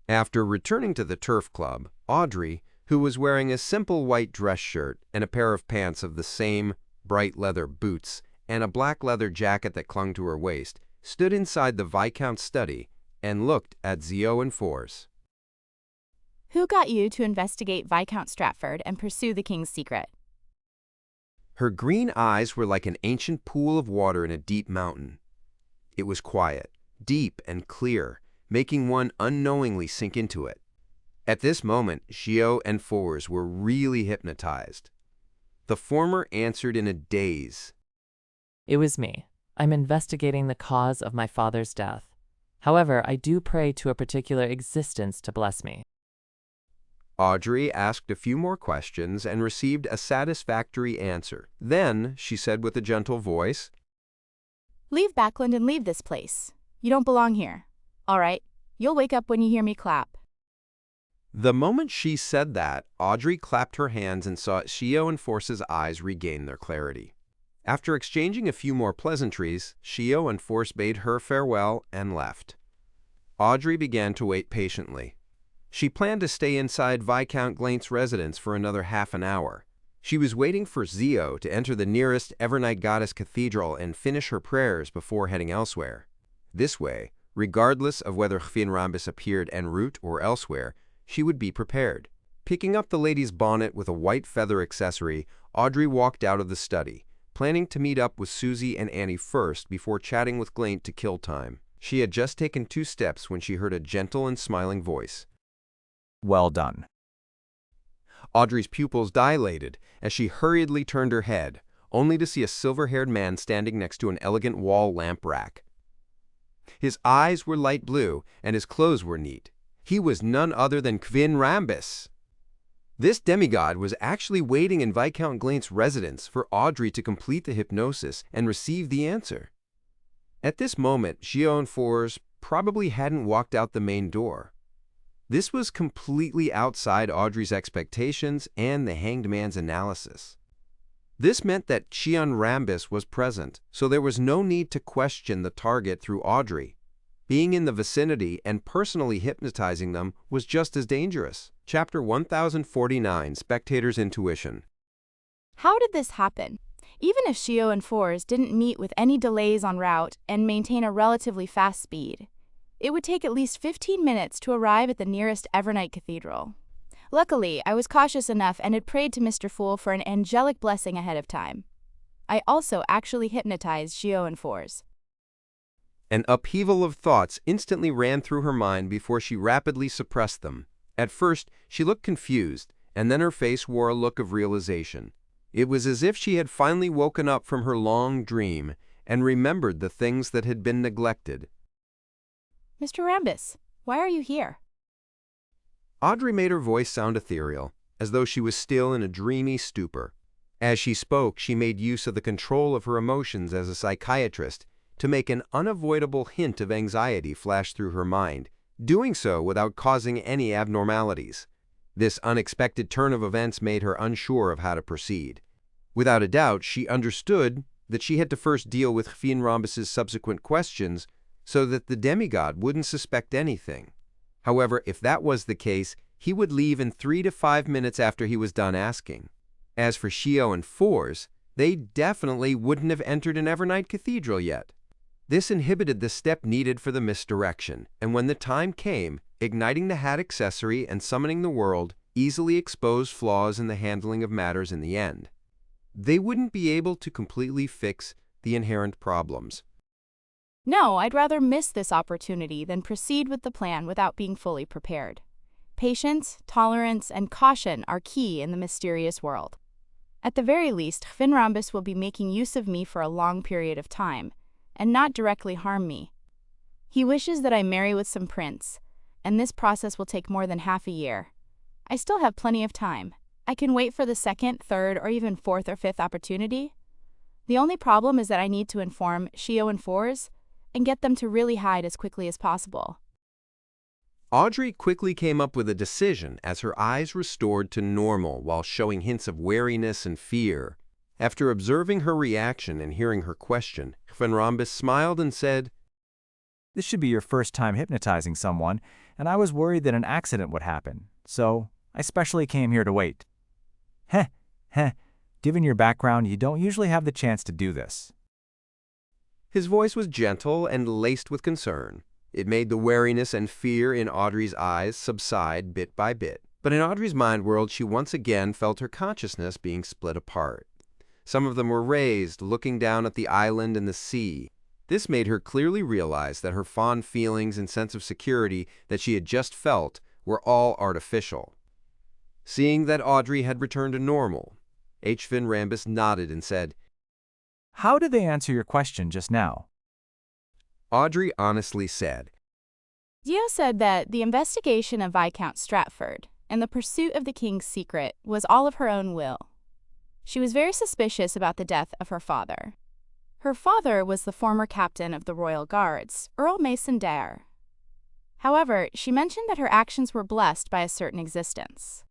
After returning to the Turf Club, Audrey, who was wearing a simple white dress shirt and a pair of pants of the same bright leather boots and a black leather jacket that clung to her waist, stood inside the Viscount's study and looked at Zio and Fours. Who got you to investigate Viscount Stratford and pursue the king's secret? Her green eyes were like an ancient pool of water in a deep mountain. It was quiet, deep, and clear, making one unknowingly sink into it. At this moment, Shio and Fours were really hypnotized. The former answered in a daze. It was me. I'm investigating the cause of my father's death. However, I do pray to a particular existence to bless me. Audrey asked a few more questions and received a satisfactory answer. Then, she said with a gentle voice, Leave Backland and leave this place. You don't belong here. All right, you'll wake up when you hear me clap. The moment she said that, Audrey clapped her hands and saw Shio and Force's eyes regain their clarity. After exchanging a few more pleasantries, Shio and Force bade her farewell and left. Audrey began to wait patiently. She planned to stay inside Viscount Glaint's residence for another half an hour. She was waiting for Zio to enter the nearest Evernight Goddess Cathedral and finish her prayers before heading elsewhere. This way, regardless of whether Khfin Rambis appeared en route or elsewhere, she would be prepared. Picking up the lady's bonnet with a white feather accessory, Audrey walked out of the study, planning to meet up with Susie and Annie first before chatting with Glaint to kill time. She had just taken 2 steps when she heard a gentle and smiling voice. Well done. Audrey's pupils dilated as she hurriedly turned her head, only to see a silver-haired man standing next to an elegant wall lamp rack. His eyes were light blue, and his clothes were neat. He was none other than Kvin Rambis. This demigod was actually waiting in Viscount Glaint's residence for Audrey to complete the hypnosis and receive the answer. At this moment, Gio and Fours probably hadn't walked out the main door. This was completely outside Audrey's expectations and the hanged man's analysis. This meant that Qian Rambis was present, so there was no need to question the target through Audrey. Being in the vicinity and personally hypnotizing them was just as dangerous. Chapter 1049, Spectator's Intuition. How did this happen? Even if Shio and Fours didn't meet with any delays en route and maintain a relatively fast speed, it would take at least 15 minutes to arrive at the nearest Evernight Cathedral. Luckily, I was cautious enough and had prayed to Mr. Fool for an angelic blessing ahead of time. I also actually hypnotized Shio and Fours. An upheaval of thoughts instantly ran through her mind before she rapidly suppressed them. At first, she looked confused, and then her face wore a look of realization. It was as if she had finally woken up from her long dream and remembered the things that had been neglected. Mr. Rambis, why are you here? Audrey made her voice sound ethereal, as though she was still in a dreamy stupor. As she spoke, she made use of the control of her emotions as a psychiatrist to make an unavoidable hint of anxiety flash through her mind, doing so without causing any abnormalities. This unexpected turn of events made her unsure of how to proceed. Without a doubt, she understood that she had to first deal with Kvin Rambis's subsequent questions so that the demigod wouldn't suspect anything. However, if that was the case, he would leave in 3 to 5 minutes after he was done asking. As for Shio and Fours, they definitely wouldn't have entered an Evernight Cathedral yet. This inhibited the step needed for the misdirection, and when the time came, igniting the hat accessory and summoning the world easily exposed flaws in the handling of matters in the end. They wouldn't be able to completely fix the inherent problems. No, I'd rather miss this opportunity than proceed with the plan without being fully prepared. Patience, tolerance, and caution are key in the mysterious world. At the very least, Kvin Rambis will be making use of me for a long period of time, and not directly harm me. He wishes that I marry with some prince, and this process will take more than half a year. I still have plenty of time. I can wait for the second, third, or even fourth or fifth opportunity. The only problem is that I need to inform Shio and Fours and get them to really hide as quickly as possible. Audrey quickly came up with a decision as her eyes restored to normal while showing hints of wariness and fear. After observing her reaction and hearing her question, Kvin Rambis smiled and said, This should be your first time hypnotizing someone, and I was worried that an accident would happen, so I specially came here to wait. Heh, heh, given your background, you don't usually have the chance to do this. His voice was gentle and laced with concern. It made the wariness and fear in Audrey's eyes subside bit by bit. But in Audrey's mind world, she once again felt her consciousness being split apart. Some of them were raised, looking down at the island and the sea. This made her clearly realize that her fond feelings and sense of security that she had just felt were all artificial. Seeing that Audrey had returned to normal, Kvin Rambis nodded and said, How did they answer your question just now? Audrey honestly said, Dio said that the investigation of Viscount Stratford and the pursuit of the king's secret was all of her own will. She was very suspicious about the death of her father. Her father was the former captain of the Royal Guards, Earl Mason Dare. However, she mentioned that her actions were blessed by a certain existence.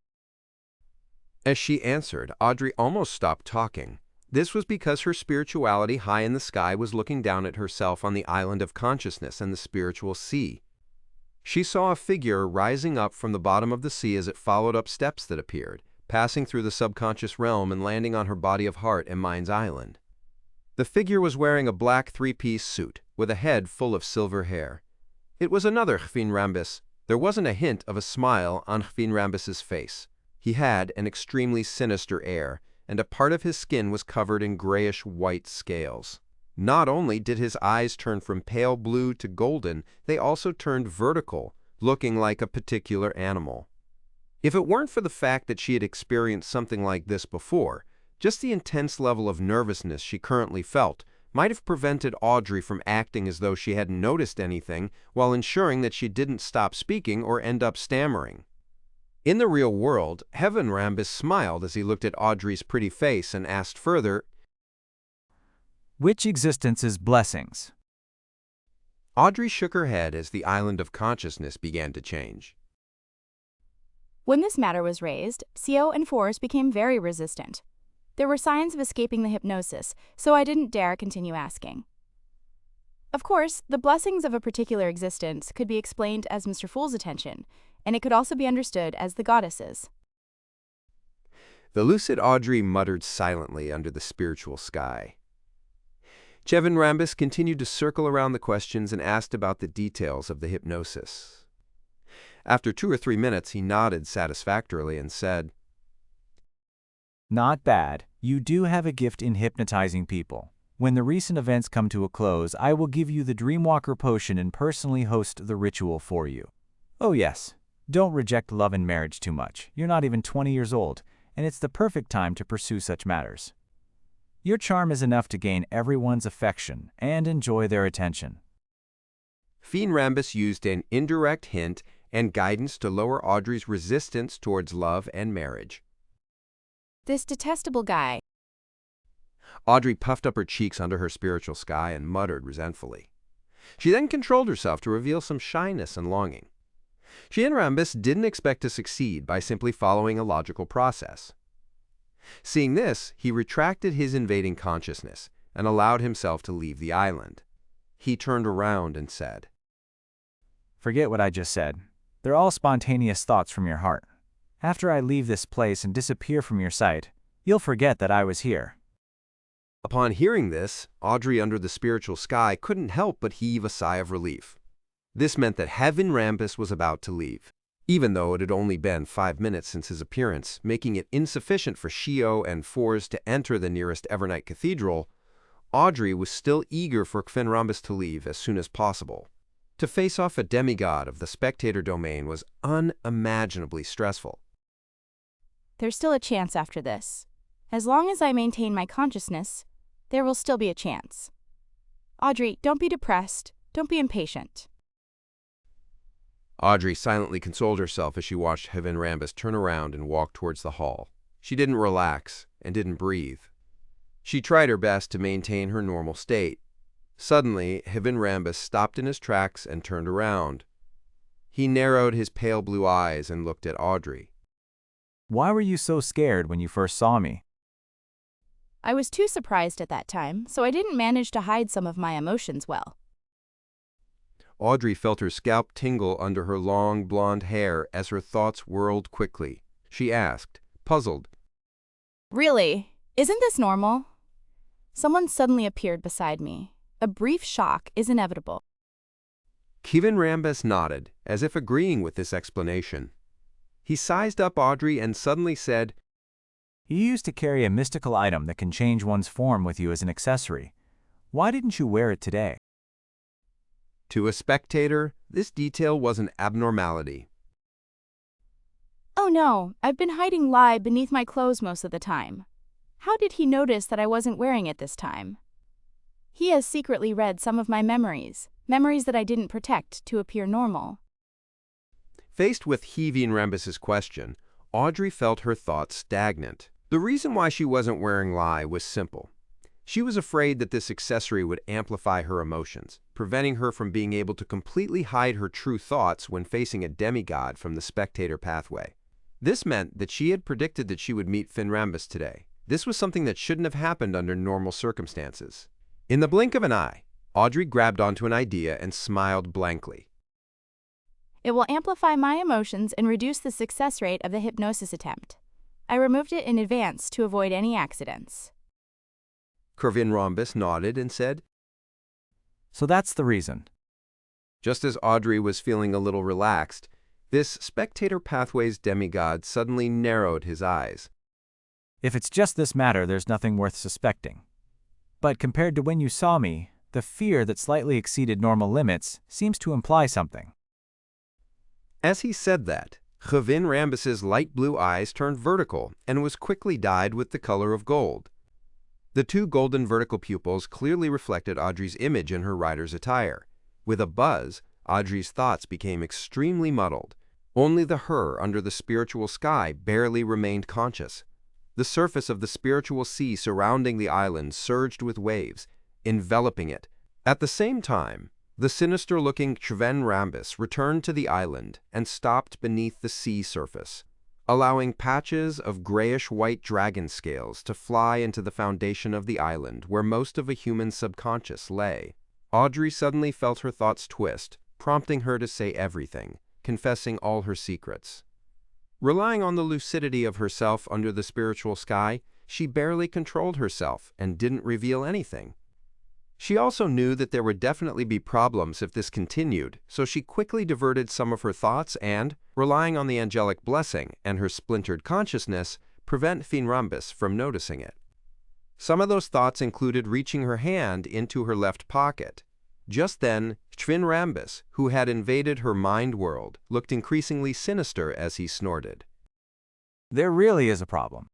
As she answered, Audrey almost stopped talking. This was because her spirituality high in the sky was looking down at herself on the island of consciousness and the spiritual sea. She saw a figure rising up from the bottom of the sea as it followed up steps that appeared, passing through the subconscious realm and landing on her body of heart and mind's island. The figure was wearing a black three-piece suit, with a head full of silver hair. It was another Kvin Rambis. There wasn't a hint of a smile on Kvin Rambis's face. He had an extremely sinister air, and a part of his skin was covered in grayish-white scales. Not only did his eyes turn from pale blue to golden, they also turned vertical, looking like a particular animal. If it weren't for the fact that she had experienced something like this before, just the intense level of nervousness she currently felt might have prevented Audrey from acting as though she hadn't noticed anything while ensuring that she didn't stop speaking or end up stammering. In the real world, Heaven Rambus smiled as he looked at Audrey's pretty face and asked further, Which existence is blessings? Audrey shook her head as the island of consciousness began to change. When this matter was raised, CO and Force became very resistant. There were signs of escaping the hypnosis, so I didn't dare continue asking. Of course, the blessings of a particular existence could be explained as Mr. Fool's attention, and it could also be understood as the goddesses. The lucid Audrey muttered silently under the spiritual sky. Heaven Rambus continued to circle around the questions and asked about the details of the hypnosis. After 2 or 3 minutes, he nodded satisfactorily and said, Not bad. You do have a gift in hypnotizing people. When the recent events come to a close, I will give you the Dreamwalker potion and personally host the ritual for you. Oh yes, don't reject love and marriage too much. You're not even 20 years old, and it's the perfect time to pursue such matters. Your charm is enough to gain everyone's affection and enjoy their attention. Fiend Rambus used an indirect hint and guidance to lower Audrey's resistance towards love and marriage. This detestable guy. Audrey puffed up her cheeks under her spiritual sky and muttered resentfully. She then controlled herself to reveal some shyness and longing. She and Rambus didn't expect to succeed by simply following a logical process. Seeing this, he retracted his invading consciousness and allowed himself to leave the island. He turned around and said, Forget what I just said. They're all spontaneous thoughts from your heart. After I leave this place and disappear from your sight, you'll forget that I was here. Upon hearing this, Audrey under the spiritual sky couldn't help but heave a sigh of relief. This meant that Heaven Rambus was about to leave, even though it had only been 5 minutes since his appearance, making it insufficient for Shio and Forz to enter the nearest Evernight Cathedral. Audrey was still eager for Klein Rambus to leave as soon as possible. To face off a demigod of the Spectator domain was unimaginably stressful. There's still a chance after this. As long as I maintain my consciousness, there will still be a chance. Audrey, don't be depressed. Don't be impatient. Audrey silently consoled herself as she watched Heaven Rambus turn around and walk towards the hall. She didn't relax and didn't breathe. She tried her best to maintain her normal state. Suddenly, Heaven Rambus stopped in his tracks and turned around. He narrowed his pale blue eyes and looked at Audrey. Why were you so scared when you first saw me? I was too surprised at that time, so I didn't manage to hide some of my emotions well. Audrey felt her scalp tingle under her long blonde hair as her thoughts whirled quickly. She asked, puzzled, Really? Isn't this normal? Someone suddenly appeared beside me. A brief shock is inevitable. Heaven Rambus nodded, as if agreeing with this explanation. He sized up Audrey and suddenly said, You used to carry a mystical item that can change one's form with you as an accessory. Why didn't you wear it today? To a spectator, this detail was an abnormality. Oh no, I've been hiding Lie beneath my clothes most of the time. How did he notice that I wasn't wearing it this time? He has secretly read some of my memories that I didn't protect to appear normal. Faced with Heaven Rambus's question, Audrey felt her thoughts stagnant. The reason why she wasn't wearing Lie was simple. She was afraid that this accessory would amplify her emotions, preventing her from being able to completely hide her true thoughts when facing a demigod from the Spectator pathway. This meant that she had predicted that she would meet Klein Rambus today. This was something that shouldn't have happened under normal circumstances. In the blink of an eye, Audrey grabbed onto an idea and smiled blankly. It will amplify my emotions and reduce the success rate of the hypnosis attempt. I removed it in advance to avoid any accidents. Klein Rambus nodded and said, So that's the reason. Just as Audrey was feeling a little relaxed, this Spectator pathway's demigod suddenly narrowed his eyes. If it's just this matter, there's nothing worth suspecting. But compared to when you saw me, the fear that slightly exceeded normal limits seems to imply something. As he said that, Klein Rambus's light blue eyes turned vertical and was quickly dyed with the color of gold. The two golden vertical pupils clearly reflected Audrey's image in her rider's attire. With a buzz, Audrey's thoughts became extremely muddled. Only the her under the spiritual sky barely remained conscious. The surface of the spiritual sea surrounding the island surged with waves, enveloping it. At the same time, the sinister-looking Klein Moretti returned to the island and stopped beneath the sea surface, allowing patches of grayish-white dragon scales to fly into the foundation of the island where most of a human subconscious lay. Audrey suddenly felt her thoughts twist, prompting her to say everything, confessing all her secrets. Relying on the lucidity of herself under the spiritual sky, she barely controlled herself and didn't reveal anything. She also knew that there would definitely be problems if this continued, so she quickly diverted some of her thoughts and, relying on the angelic blessing and her splintered consciousness, prevent Klein Moretti from noticing it. Some of those thoughts included reaching her hand into her left pocket. Just then, Klein Moretti, who had invaded her mind world, looked increasingly sinister as he snorted. There really is a problem.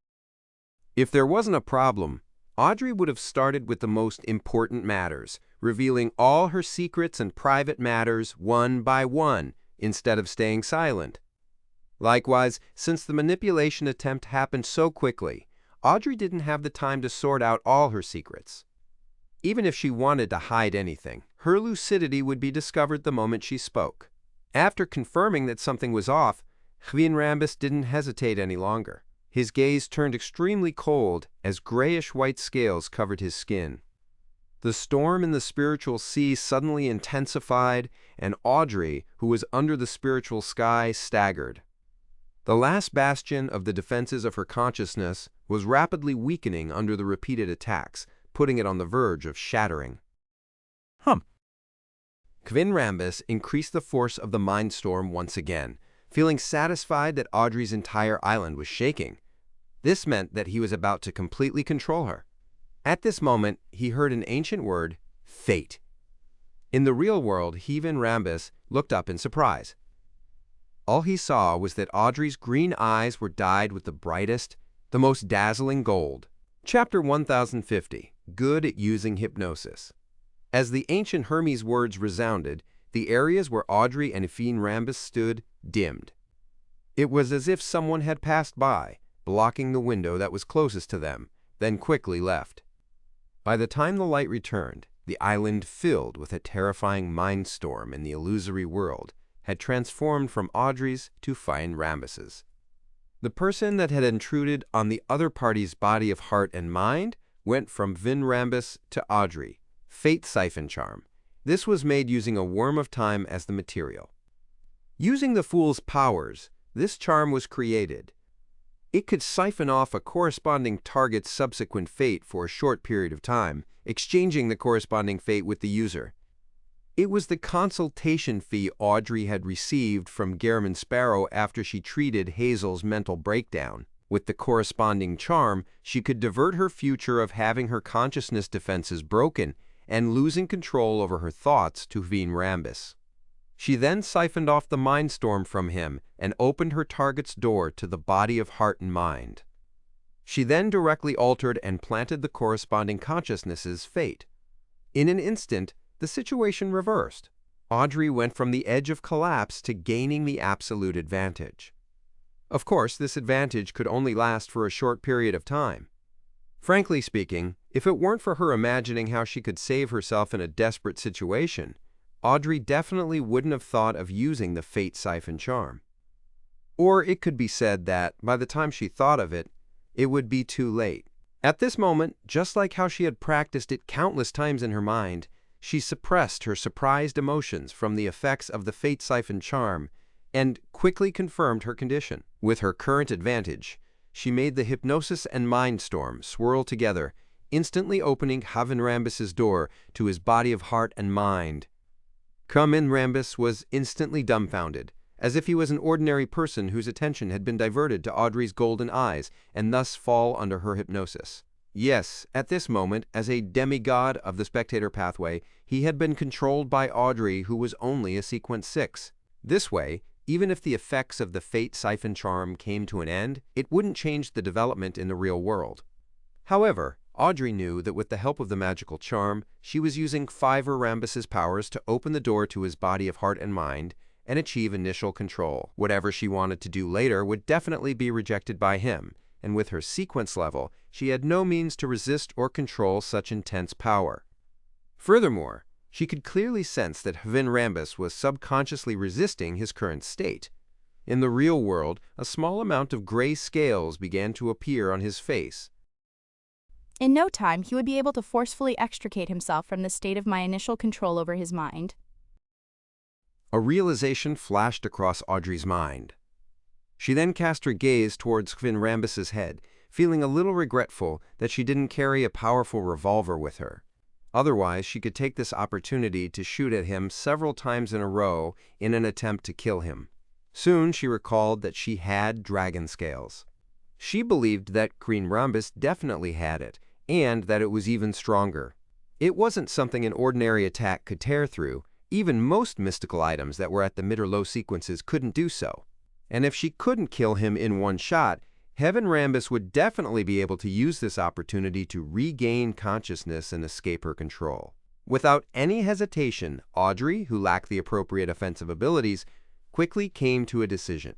If there wasn't a problem, Audrey would have started with the most important matters, revealing all her secrets and private matters one by one, instead of staying silent. Likewise, since the manipulation attempt happened so quickly, Audrey didn't have the time to sort out all her secrets. Even if she wanted to hide anything, her lucidity would be discovered the moment she spoke. After confirming that something was off, Klein Moretti didn't hesitate any longer. His gaze turned extremely cold as grayish-white scales covered his skin. The storm in the spiritual sea suddenly intensified, and Audrey, who was under the spiritual sky, staggered. The last bastion of the defenses of her consciousness was rapidly weakening under the repeated attacks, putting it on the verge of shattering. Klein Moretti increased the force of the mind storm once again, feeling satisfied that Audrey's entire island was shaking. This meant that he was about to completely control her. At this moment, he heard an ancient word, fate. In the real world, Klein Moretti looked up in surprise. All he saw was that Audrey's green eyes were dyed with the brightest, the most dazzling gold. Chapter 1050, Good at Using Hypnosis. As the ancient Hermes words resounded, the areas where Audrey and Klein Moretti stood dimmed. It was as if someone had passed by, blocking the window that was closest to them, then quickly left. By the time the light returned, the island, filled with a terrifying mind storm in the illusory world, had transformed from Audrey's to Klein Moretti's. The person that had intruded on the other party's body of heart and mind went from Klein Moretti to Audrey, Fate Siphon Charm. This was made using a worm of time as the material. Using the Fool's powers, this charm was created. It could siphon off a corresponding target's subsequent fate for a short period of time, exchanging the corresponding fate with the user. It was the consultation fee Audrey had received from Gehrman Sparrow after she treated Hazel's mental breakdown. With the corresponding charm, she could divert her future of having her consciousness defenses broken and losing control over her thoughts to Klein Moretti. She then siphoned off the mind storm from him and opened her target's door to the body of heart and mind. She then directly altered and planted the corresponding consciousness's fate. In an instant, the situation reversed. Audrey went from the edge of collapse to gaining the absolute advantage. Of course, this advantage could only last for a short period of time. Frankly speaking, if it weren't for her imagining how she could save herself in a desperate situation, Audrey definitely wouldn't have thought of using the Fate Siphon Charm. Or it could be said that, by the time she thought of it, it would be too late. At this moment, just like how she had practiced it countless times in her mind, she suppressed her surprised emotions from the effects of the Fate Siphon Charm and quickly confirmed her condition. With her current advantage, she made the Hypnosis and Mind Storm swirl together, instantly opening Klein Moretti's door to his body of heart and mind. Klein Moretti was instantly dumbfounded, as if he was an ordinary person whose attention had been diverted to Audrey's golden eyes and thus fall under her hypnosis. Yes, at this moment, as a demigod of the Spectator pathway, he had been controlled by Audrey, who was only a Sequence 6. This way, even if the effects of the Fate Siphon Charm came to an end, it wouldn't change the development in the real world. However, Audrey knew that with the help of the magical charm, she was using Fiver Rambus's powers to open the door to his body of heart and mind and achieve initial control. Whatever she wanted to do later would definitely be rejected by him, and with her sequence level, she had no means to resist or control such intense power. Furthermore, she could clearly sense that Hvin Rambus was subconsciously resisting his current state. In the real world, a small amount of gray scales began to appear on his face. In no time, he would be able to forcefully extricate himself from the state of my initial control over his mind. A realization flashed across Audrey's mind. She then cast her gaze towards Hvin Rambus's head, feeling a little regretful that she didn't carry a powerful revolver with her. Otherwise, she could take this opportunity to shoot at him several times in a row in an attempt to kill him. Soon, she recalled that she had dragon scales. She believed that Klein Rambus definitely had it, and that it was even stronger. It wasn't something an ordinary attack could tear through. Even most mystical items that were at the mid or low sequences couldn't do so. And if she couldn't kill him in one shot, Hvin Rambus would definitely be able to use this opportunity to regain consciousness and escape her control. Without any hesitation, Audrey, who lacked the appropriate offensive abilities, quickly came to a decision.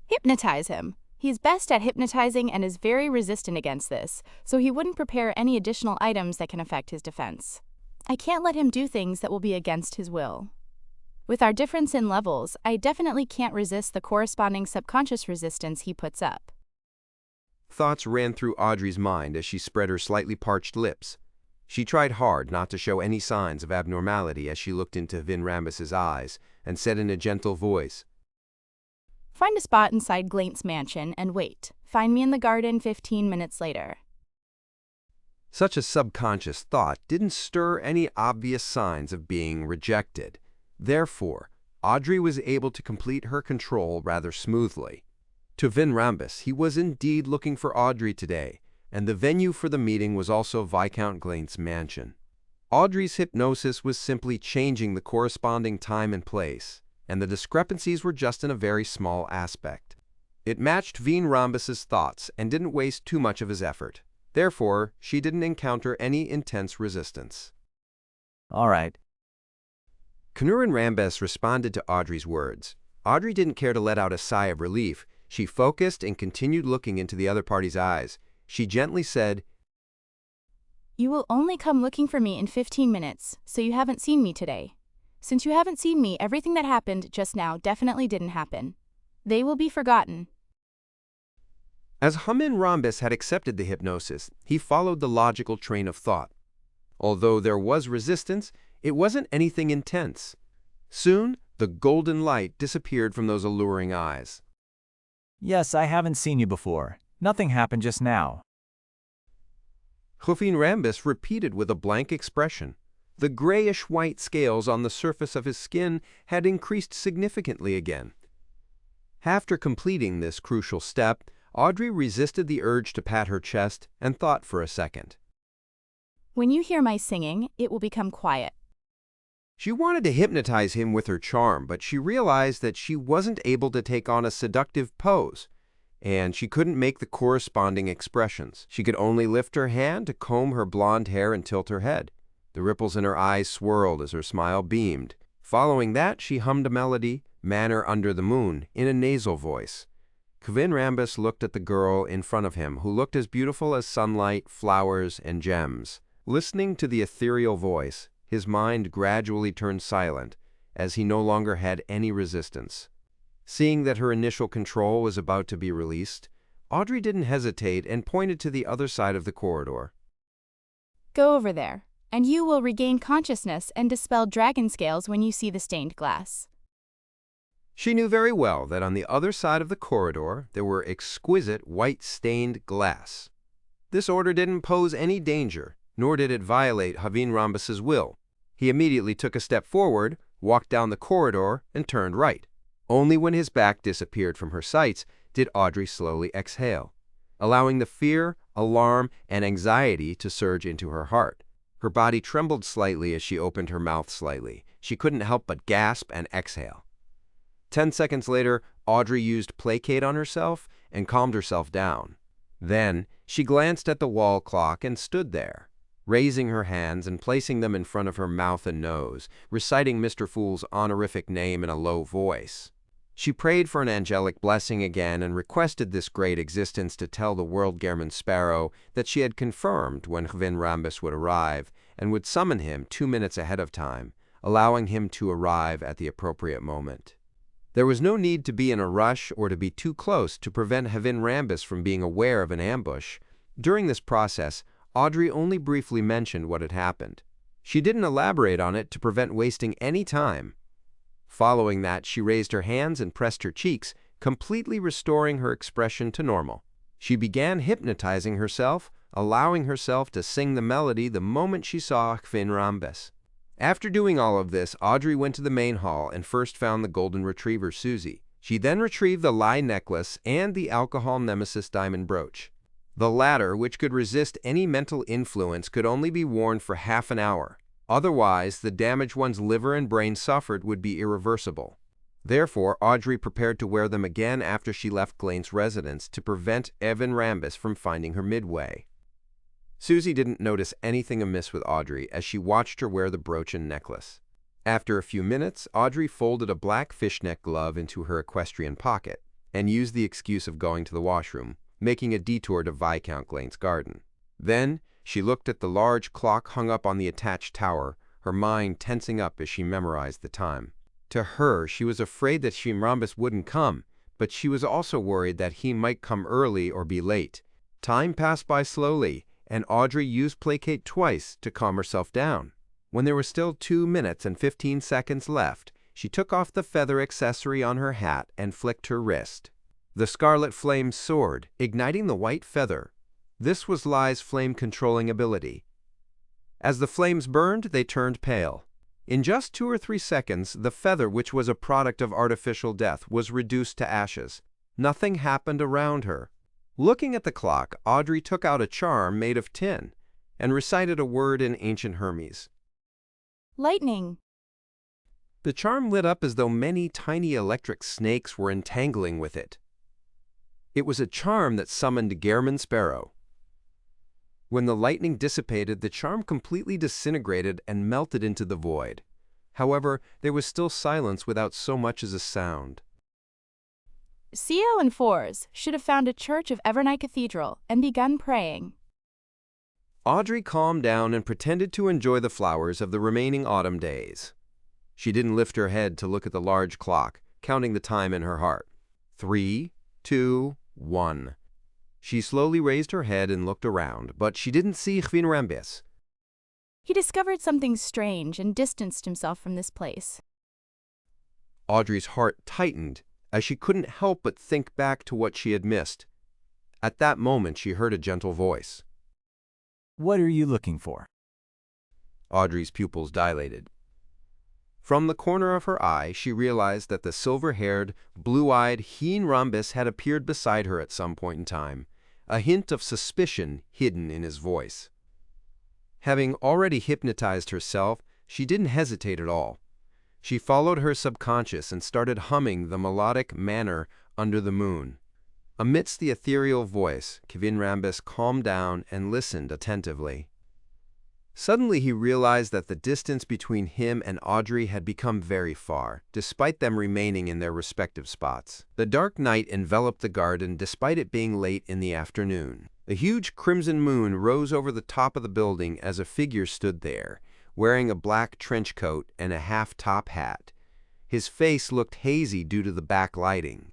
Hypnotize him. He's best at hypnotizing and is very resistant against this, so he wouldn't prepare any additional items that can affect his defense. I can't let him do things that will be against his will. With our difference in levels, I definitely can't resist the corresponding subconscious resistance he puts up. Thoughts ran through Audrey's mind as she spread her slightly parched lips. She tried hard not to show any signs of abnormality as she looked into Hvin Rambus's eyes and said in a gentle voice, Find a spot inside Glant's mansion and wait. Find me in the garden 15 minutes later. Such a subconscious thought didn't stir any obvious signs of being rejected. Therefore, Audrey was able to complete her control rather smoothly. To Hvin Rambus, he was indeed looking for Audrey today, and the venue for the meeting was also Viscount Glant's mansion. Audrey's hypnosis was simply changing the corresponding time and place, and the discrepancies were just in a very small aspect. It matched Hvin Rambus's thoughts and didn't waste too much of his effort. Therefore, she didn't encounter any intense resistance. All right. Knurren Rambus responded to Audrey's words. Audrey didn't care to let out a sigh of relief. She focused and continued looking into the other party's eyes. She gently said, You will only come looking for me in 15 minutes, so you haven't seen me today. Since you haven't seen me, everything that happened just now definitely didn't happen. They will be forgotten. As Hvin Rambus had accepted the hypnosis, he followed the logical train of thought. Although there was resistance, it wasn't anything intense. Soon, the golden light disappeared from those alluring eyes. Yes, I haven't seen you before. Nothing happened just now. Hvin Rambus repeated with a blank expression. The grayish-white scales on the surface of his skin had increased significantly again. After completing this crucial step, Audrey resisted the urge to pat her chest and thought for a second. When you hear my singing, it will become quiet. She wanted to hypnotize him with her charm, but she realized that she wasn't able to take on a seductive pose, and she couldn't make the corresponding expressions. She could only lift her hand to comb her blonde hair and tilt her head. The ripples in her eyes swirled as her smile beamed. Following that, she hummed a melody, Manor Under the Moon, in a nasal voice. Hvin Rambus looked at the girl in front of him, who looked as beautiful as sunlight, flowers, and gems. Listening to the ethereal voice, his mind gradually turned silent, as he no longer had any resistance. Seeing that her initial control was about to be released, Audrey didn't hesitate and pointed to the other side of the corridor. Go over there, and you will regain consciousness and dispel dragon scales when you see the stained glass. She knew very well that on the other side of the corridor there were exquisite white stained glass. This order didn't pose any danger, nor did it violate Hvin Rambus's will. He immediately took a step forward, walked down the corridor, and turned right. Only when his back disappeared from her sights did Audrey slowly exhale, allowing the fear, alarm, and anxiety to surge into her heart. Her body trembled slightly as she opened her mouth slightly. She couldn't help but gasp and exhale. 10 seconds later, Audrey used Placate on herself and calmed herself down. Then, She glanced at the wall clock and stood there, raising her hands and placing them in front of her mouth and nose, reciting Mr. Fool's honorific name in a low voice. She prayed for an angelic blessing again and requested this great existence to tell the world German Sparrow that she had confirmed when Hvin Rambis would arrive and would summon him 2 minutes ahead of time, allowing him to arrive at the appropriate moment. There was no need to be in a rush or to be too close to prevent Hvin Rambis from being aware of an ambush. During this process, Audrey only briefly mentioned what had happened. She didn't elaborate on it to prevent wasting any time. Following that, she raised her hands and pressed her cheeks, completely restoring her expression to normal. She began hypnotizing herself, allowing herself to sing the melody the moment she saw Hvin Rambis. After doing all of this, Audrey went to the main hall and first found the golden retriever, Susie. She then retrieved the lie necklace and the alcohol nemesis diamond brooch. The latter, which could resist any mental influence, could only be worn for half an hour. Otherwise, the damage one's liver and brain suffered would be irreversible. Therefore, Audrey prepared to wear them again after she left Glenn's residence to prevent Hvin Rambis from finding her midway. Susie didn't notice anything amiss with Audrey as she watched her wear the brooch and necklace. After a few minutes, Audrey folded a black fishnet glove into her equestrian pocket and used the excuse of going to the washroom, making a detour to Viscount Glenn's garden. Then, she looked at the large clock hung up on the attached tower, her mind tensing up as she memorized the time. To her, she was afraid that Hvin Rambis wouldn't come, but she was also worried that he might come early or be late. Time passed by slowly, and Audrey used placate twice to calm herself down. When there were still 2 minutes and 15 seconds left, she took off the feather accessory on her hat and flicked her wrist. The scarlet flame soared, igniting the white feather. This was Lie's flame-controlling ability. As the flames burned, they turned pale. In just 2 or 3 seconds, the feather, which was a product of artificial death, was reduced to ashes. Nothing happened around her. Looking at the clock, Audrey took out a charm made of tin and recited a word in ancient Hermes. Lightning. The charm lit up as though many tiny electric snakes were entangling with it. It was a charm that summoned German Sparrow. When the lightning dissipated, the charm completely disintegrated and melted into the void. However, there was still silence without so much as a sound. CO and Fours should have found a church of Evernigh Cathedral and begun praying. Audrey calmed down and pretended to enjoy the flowers of the remaining autumn days. She didn't lift her head to look at the large clock, counting the time in her heart. 3, 2, 1. She slowly raised her head and looked around, but she didn't see Hvin Rambis. He discovered something strange and distanced himself from this place. Audrey's heart tightened as she couldn't help but think back to what she had missed. At that moment, she heard a gentle voice. What are you looking for? Audrey's pupils dilated. From the corner of her eye, she realized that the silver-haired, blue-eyed Hvin Rambis had appeared beside her at some point in time, a hint of suspicion hidden in his voice. Having already hypnotized herself, she didn't hesitate at all. She followed her subconscious and started humming the melodic manner Under the Moon. Amidst the ethereal voice, Hvin Rambis calmed down and listened attentively. Suddenly he realized that the distance between him and Audrey had become very far, despite them remaining in their respective spots. The dark night enveloped the garden despite it being late in the afternoon. A huge crimson moon rose over the top of the building as a figure stood there, wearing a black trench coat and a half-top hat. His face looked hazy due to the backlighting,